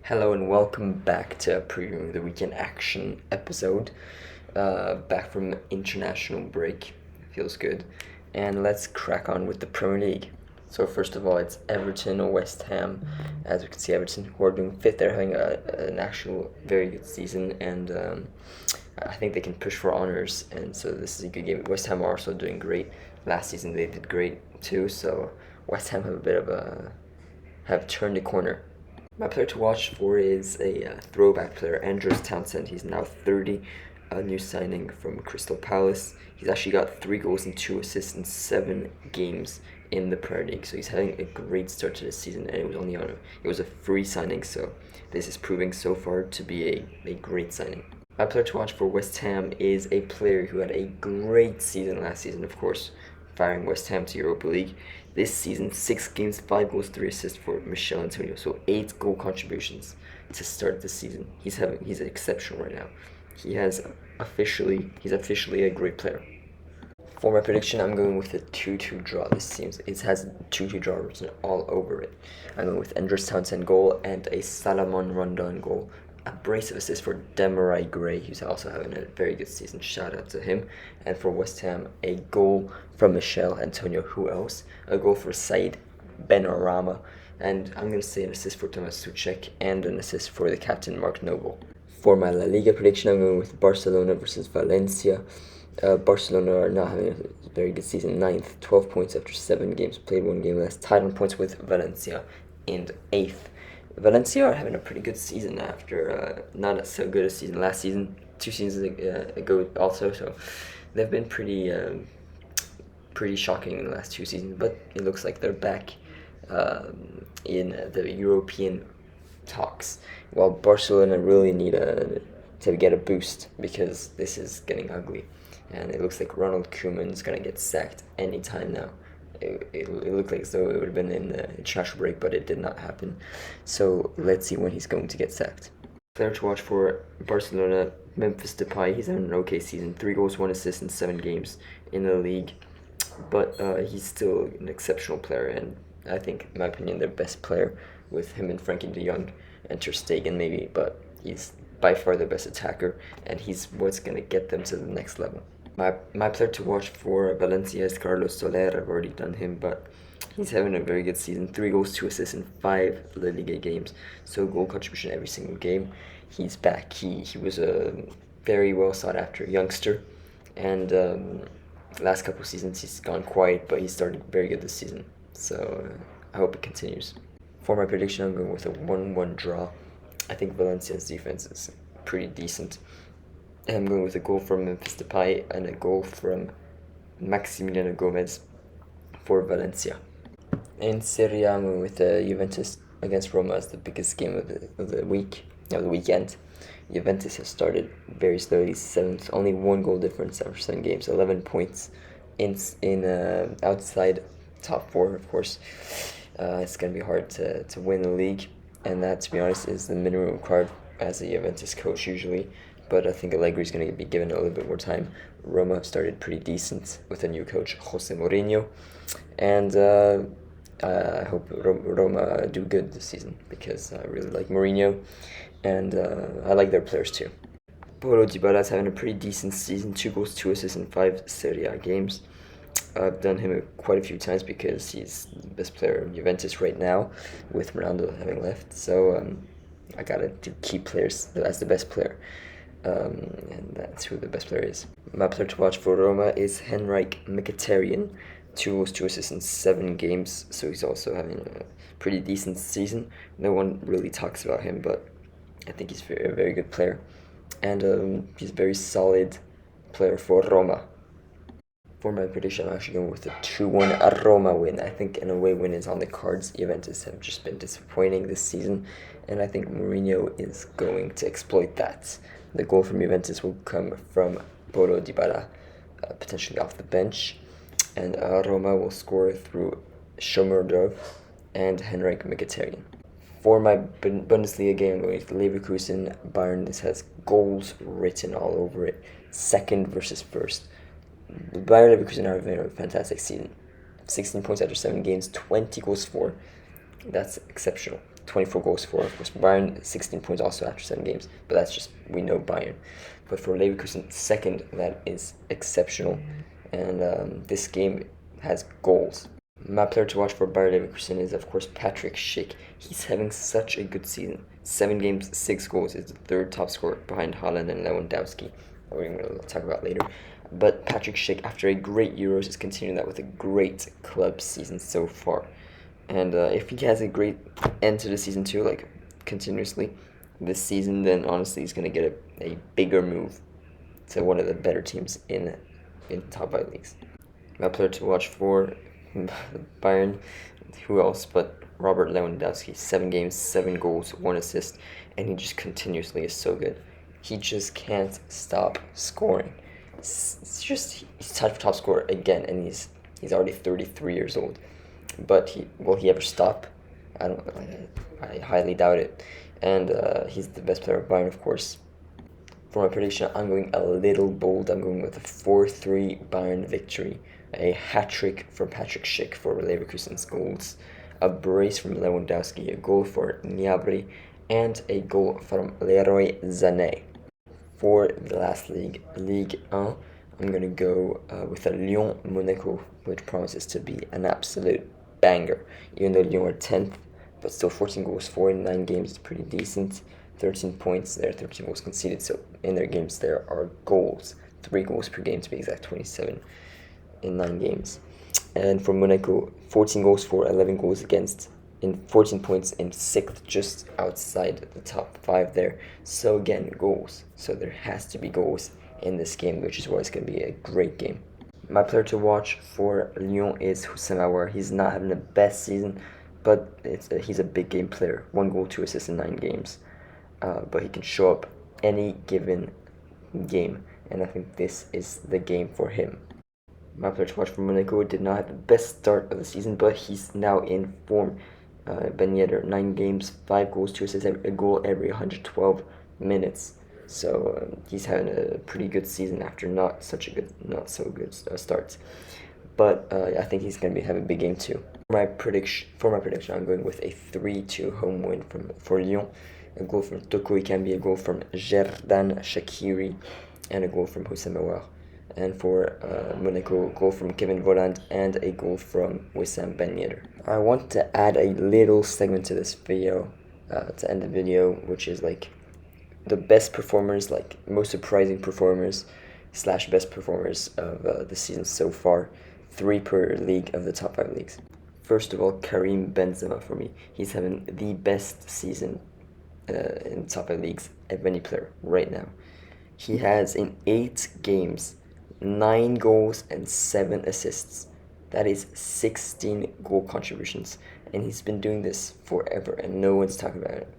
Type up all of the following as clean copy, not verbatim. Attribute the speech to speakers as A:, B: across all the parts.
A: Hello and welcome back to previewing the weekend action episode. Back from international break, feels good, and let's crack on with the Premier League. So first of all, it's Everton or West Ham. As we can see, Everton who are doing fifth, they're having an actual very good season, and I think they can push for honors. And so this is a good game. West Ham are also doing great. Last season they did great too. So West Ham have turned the corner. My player to watch for is a throwback player, Andros Townsend. He's now 30, a new signing from Crystal Palace. He's actually got 3 goals and 2 assists in 7 games in the Premier League. So he's having a great start to this season, and it was a free signing. So this is proving so far to be a great signing. My player to watch for West Ham is a player who had a great season last season, of course, firing West Ham to Europa League. This season, 6 games, 5 goals, 3 assists for Michel Antonio. So 8 goal contributions to start the season. He's exceptional right now. He's officially a great player. For my prediction, I'm going with a 2-2 draw. This seems it has 2-2 draw written all over it. I'm going with Andros Townsend goal and a Salomon Rondon goal. A brace of assists for Demarai Gray, who's also having a very good season. Shout out to him. And for West Ham, a goal from Michel Antonio. Who else? A goal for Said Benrahma. And I'm going to say an assist for Tomas Suchek and an assist for the captain, Mark Noble. For my La Liga prediction, I'm going with Barcelona versus Valencia. Barcelona are not having a very good season. 9th, 12 points after 7 games played, 1 game less. Tied on points with Valencia in 8th. Valencia are having a pretty good season after not so good a season last season, 2 seasons ago also. So they've been pretty shocking in the last 2 seasons. But it looks like they're back in the European talks. While Barcelona really need to get a boost because this is getting ugly, and it looks like Ronald Koeman's gonna get sacked anytime now. It looked like as though it would have been in the international break, but it did not happen. So let's see when he's going to get sacked. Player to watch for Barcelona, Memphis Depay. He's having an okay season. 3 goals, 1 assist in 7 games in the league. But he's still an exceptional player, and I think, in my opinion, their best player with him and Frankie de Jong and Ter Stegen maybe. But he's by far their best attacker, and he's what's going to get them to the next level. My player to watch for Valencia is Carlos Soler. I've already done him, but he's having a very good season. 3 goals, 2 assists in 5 La Liga games. So goal contribution every single game. He's back. He was a very well sought after youngster, and last couple of seasons he's gone quiet, but he started very good this season. So I hope it continues. For my prediction, I'm going with a 1-1 draw. I think Valencia's defense is pretty decent. I'm going with a goal from Memphis Depay and a goal from Maximiliano Gomez for Valencia. In Serie A, I'm going with Juventus against Roma as the biggest game of the weekend. Juventus has started very slowly, 7th, only 1 goal difference after 7 games, 11 points in outside top 4, of course. It's going to be hard to win the league, and that, to be honest, is the minimum required as a Juventus coach usually. But I think Allegri is going to be given a little bit more time. Roma have started pretty decent with a new coach, Jose Mourinho. And I hope Roma do good this season because I really like Mourinho. And I like their players too. Paulo Dybala is having a pretty decent season. 2 goals, 2 assists in 5 Serie A games. I've done him quite a few times because he's the best player in Juventus right now with Ronaldo having left. So I got to keep players as the best player. And that's who the best player is. My player to watch for Roma is Henrikh Mkhitaryan. 2 goals, 2 assists in 7 games, so he's also having a pretty decent season. No one really talks about him, but I think he's a very good player. And he's a very solid player for Roma. For my prediction, I'm actually going with a 2-1 Roma win. I think an away win is on the cards. Juventus have just been disappointing this season, and I think Mourinho is going to exploit that. The goal from Juventus will come from Paulo Dybala, potentially off the bench, and Roma will score through Shomurodov and Henrikh Mkhitaryan. For my Bundesliga game, I'm going with Leverkusen Bayern. This has goals written all over it. 2nd versus 1st. Bayern Leverkusen are having a fantastic season. 16 points after 7 games, 20 goals for. That's exceptional. 24 goals for. Of course, Bayern 16 points also after 7 games, but that's just, we know Bayern. But for Leverkusen, second, that is exceptional, and this game has goals. My player to watch for Bayer Leverkusen is, of course, Patrick Schick. He's having such a good season. 7 games, 6 goals. He's the third top scorer behind Haaland and Lewandowski, that we're going to talk about later. But Patrick Schick, after a great Euros, is continuing that with a great club season so far. And if he has a great end to the season too, like continuously this season, then honestly he's going to get a bigger move to one of the better teams in top 5 leagues. My player to watch for Bayern, who else but Robert Lewandowski. 7 games, 7 goals, 1 assist, and he just continuously is so good. He just can't stop scoring. He's top scorer again, and he's already 33 years old. But will he ever stop? I highly doubt it. And he's the best player of Bayern, of course. For my prediction, I'm going a little bold. I'm going with a 4-3 Bayern victory. A hat-trick from Patrick Schick for Leverkusen's goals. A brace from Lewandowski. A goal for Gnabry. And a goal from Leroy Sané. For the last league, Ligue 1, I'm going to go with a Lyon-Monaco, which promises to be an absolute banger. Even though Lyon are 10th, but still 14 goals for in 9 games is pretty decent. 13 points there, 13 goals conceded, so in their games there are goals. 3 goals per game to be exact, 27 in 9 games. And for Monaco, 14 goals for, 11 goals against, in 14 points in 6th, just outside the top 5 there. So again, goals. So there has to be goals in this game, which is why it's going to be a great game. My player to watch for Lyon is Houssem Aouar. He's not having the best season, but he's a big game player. 1 goal, 2 assists in 9 games. But he can show up any given game, and I think this is the game for him. My player to watch for Monaco did not have the best start of the season, but he's now in form. Ben Yedder, 9 games, 5 goals, 2 assists, a goal every 112 minutes. So he's having a pretty good season after not so good starts. But I think he's going to have a big game too. For my prediction, I'm going with a 3-2 home win for Lyon. A goal from Toko Ekambi, a goal from Jerdan Shaqiri, and a goal from Houssem Aouar. And for Monaco, a goal from Kevin Volland and a goal from Wissam Ben Yedder. I want to add a little segment to this video to end the video, which is like the best performers, like most surprising performers / best performers of the season so far. 3 per league of the top 5 leagues. First of all, Karim Benzema for me. He's having the best season in top 5 leagues of any player right now. He has in 8 games 9 goals and 7 assists. That is 16 goal contributions, and he's been doing this forever and no one's talking about it.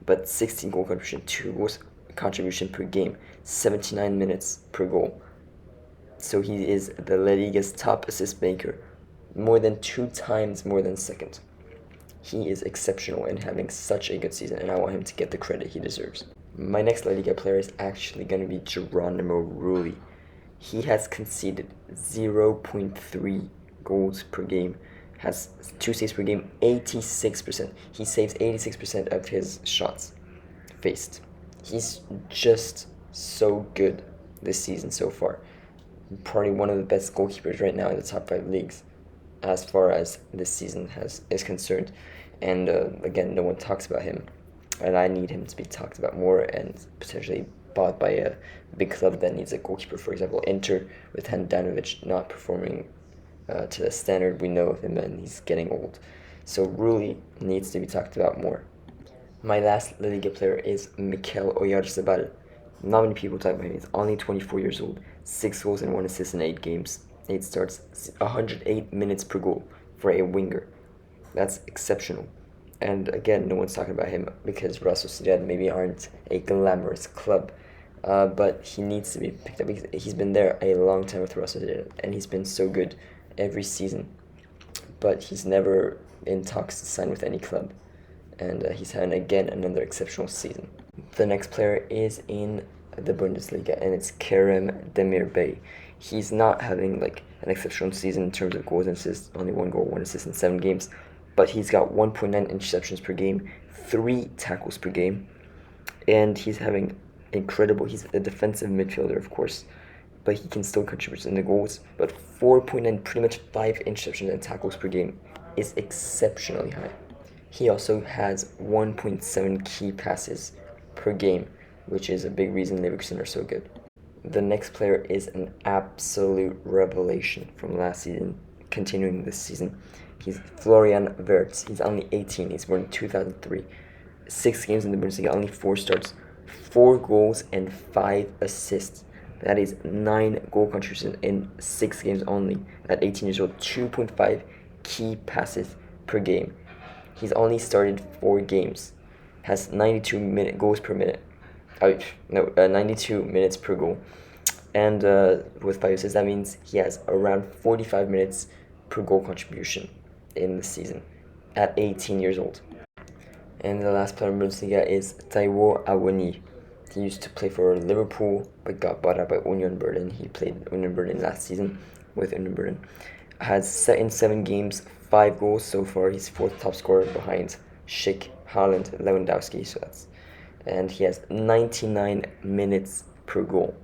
A: But 16 goal contribution, 2 goals contribution per game, 79 minutes per goal. So he is the La Liga's top assist maker, more than 2 times more than second. He is exceptional in having such a good season, and I want him to get the credit he deserves. My next La Liga player is actually going to be Geronimo Rulli. He has conceded 0.3 goals per game, has 2 saves per game, 86%. He saves 86% of his shots faced. He's just so good this season so far. Probably one of the best goalkeepers right now in the top 5 leagues as far as this season is concerned. And again, no one talks about him, and I need him to be talked about more and potentially bought by a big club that needs a goalkeeper. For example, Inter with Handanovic not performing to the standard we know of him, and he's getting old. So Rulli needs to be talked about more. My last La Liga player is Mikel Oyarzabal. Not many people talk about him. He's only 24 years old. 6 goals and 1 assist in 8 games. 8 starts, 108 minutes per goal for a winger. That's exceptional. And again, no one's talking about him because Real Sociedad maybe aren't a glamorous club. But he needs to be picked up because he's been there a long time with Real Sociedad, and he's been so good every season. But he's never in talks to sign with any club. And he's having, again, another exceptional season. The next player is in the Bundesliga, and it's Kerem Demirbay. He's not having like an exceptional season in terms of goals and assists, only 1 goal, 1 assist in 7 games, but he's got 1.9 interceptions per game, 3 tackles per game, and he's having incredible. He's a defensive midfielder, of course, but he can still contribute in the goals. But 4.9, pretty much 5 interceptions and tackles per game is exceptionally high. He also has 1.7 key passes per game, which is a big reason Leverkusen are so good. The next player is an absolute revelation from last season, continuing this season. He's Florian Wirtz. He's only 18. He's born in 2003. 6 games in the Bundesliga, only 4 starts, 4 goals and 5 assists. That is 9 goal contributions in 6 games only. At 18 years old, 2.5 key passes per game. He's only started 4 games. Has 92 goals per minute. 92 minutes per goal. And with 5 assists, that means he has around 45 minutes per goal contribution in the season at 18 years old. And the last player in Bundesliga is Taiwo Awoniyi. He used to play for Liverpool, but got bought out by Union Berlin. He played Union Berlin last season with Union Berlin. Has in 7 games, 5 goals so far. He's 4th top scorer behind Schick, Haaland, Lewandowski. And he has 99 minutes per goal.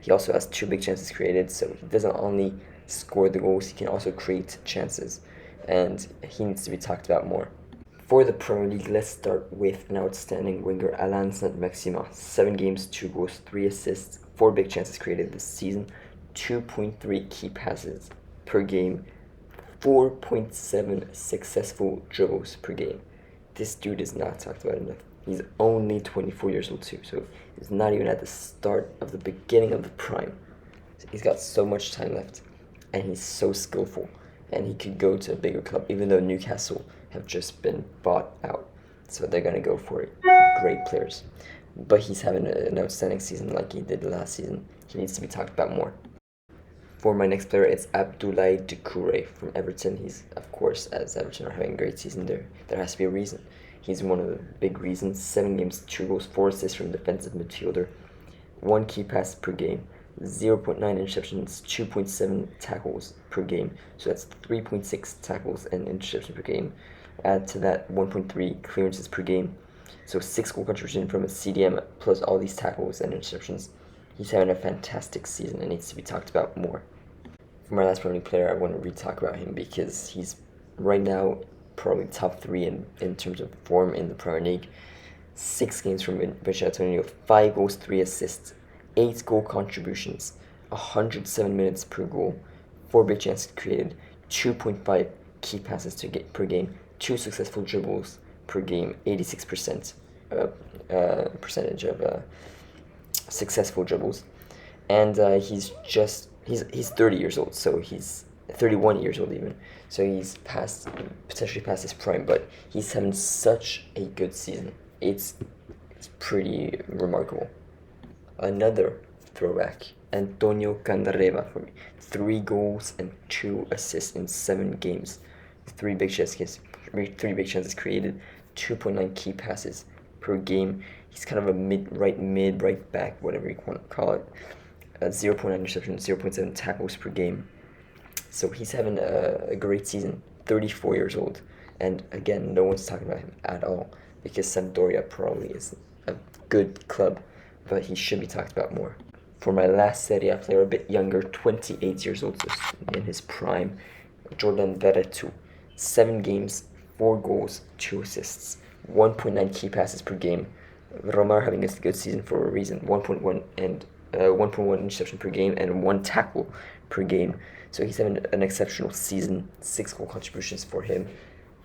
A: He also has 2 big chances created, so he doesn't only score the goals, he can also create chances. And he needs to be talked about more. For the Premier League, let's start with an outstanding winger, Alain Saint-Maximin. 7 games, 2 goals, 3 assists, 4 big chances created this season, 2.3 key passes per game, 4.7 successful dribbles per game. This dude is not talked about enough. He's only 24 years old too, so he's not even at the start of the beginning of the prime. So he's got so much time left, and he's so skillful, and he could go to a bigger club, even though Newcastle have just been bought out. So they're going to go for it. Great players. But he's having an outstanding season like he did last season. He needs to be talked about more. For my next player, it's Abdoulaye Doucouré from Everton. He's, of course, as Everton are having a great season, there has to be a reason. He's one of the big reasons. 7 games, 2 goals, 4 assists from defensive midfielder. 1 key pass per game. 0.9 interceptions, 2.7 tackles per game. So that's 3.6 tackles and interceptions per game. Add to that 1.3 clearances per game. So 6 goal contribution from a CDM plus all these tackles and interceptions. He's having a fantastic season and needs to be talked about more. For my last Premier League player, I want to re-talk about him because he's right now probably top 3 in terms of form in the Premier League. 6 games from Barcelona, 5 goals, 3 assists, 8 goal contributions, 107 minutes per goal, 4 big chances created, 2.5 key passes per game, 2 successful dribbles per game, 86% percentage of successful dribbles, and he's 30 years old, so he's 31 years old even, so he's potentially past his prime, but he's having such a good season. It's pretty remarkable. Another throwback, Antonio Candreva for me. 3 goals and 2 assists in 7 games. 3 big chances created, 2.9 key passes per game. He's kind of a right back, whatever you want to call it. 0.9 interceptions, 0.7 tackles per game. So he's having a great season. 34 years old, and again, no one's talking about him at all because Sampdoria probably is a good club, but he should be talked about more. For my last Serie A player, a bit younger, 28 years old, so in his prime, Jordan Verretou. 7 games, 4 goals, 2 assists, 1.9 key passes per game. Romar having a good season for a reason. 1.1 and 1.1 interception per game and 1 tackle per game. So he's having an exceptional season. 6 goal contributions for him,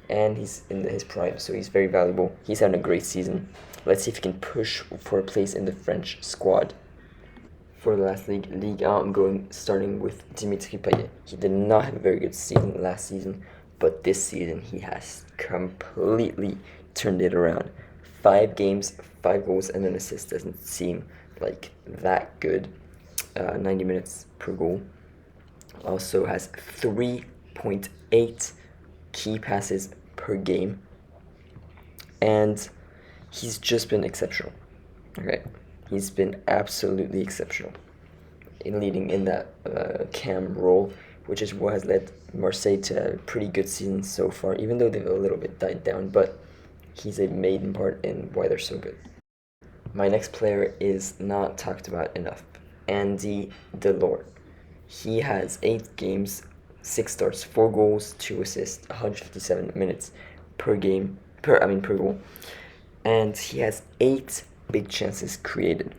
A: and he's in his prime, so he's very valuable. He's having a great season. Let's see if he can push for a place in the French squad. For the last league, Ligue 1, I'm starting with Dimitri Payet. He did not have a very good season last season, but this season he has completely turned it around. 5 games, 5 goals, and an assist doesn't seem like that good. 90 minutes per goal. Also has 3.8 key passes per game, and he's just been exceptional. Okay, he's been absolutely exceptional in leading in that cam role, which is what has led Marseille to a pretty good season so far, even though they've a little bit died down, but he's a main part in why they're so good. My next player is not talked about enough. Andy Delort. He has 8 games, 6 starts, 4 goals, 2 assists, 157 minutes per game, per goal. And he has 8 big chances created.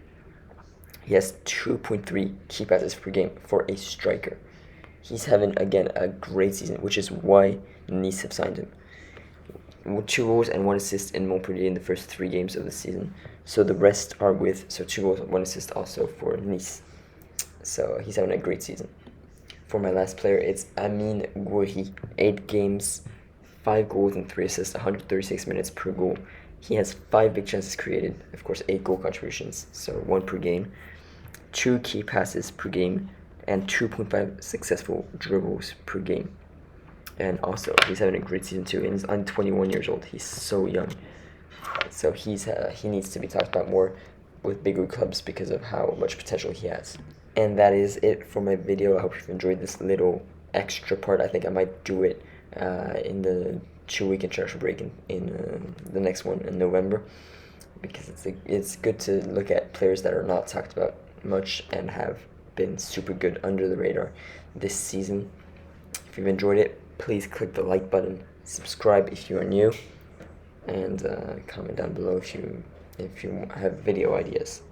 A: He has 2.3 key passes per game for a striker. He's having, again, a great season, which is why Nice have signed him. 2 goals and 1 assist in Montpellier in the first 3 games of the season. So the rest are so 2 goals, 1 assist also for Nice. So he's having a great season. For my last player, it's Amine Gouiri. 8 games, 5 goals and 3 assists, 136 minutes per goal. He has 5 big chances created, of course 8 goal contributions, so 1 per game, 2 key passes per game, and 2.5 successful dribbles per game. And also, he's having a great season too, and he's only 21 years old. He's so young. So he needs to be talked about more with bigger clubs because of how much potential he has. And that is it for my video. I hope you've enjoyed this little extra part. I think I might do it in the 2-week international break in the next one in November, because it's good to look at players that are not talked about much and have been super good under the radar this season. If you've enjoyed it, please click the like button, subscribe if you are new, and comment down below if you have video ideas.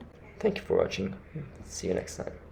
A: Thank you for watching. See you next time.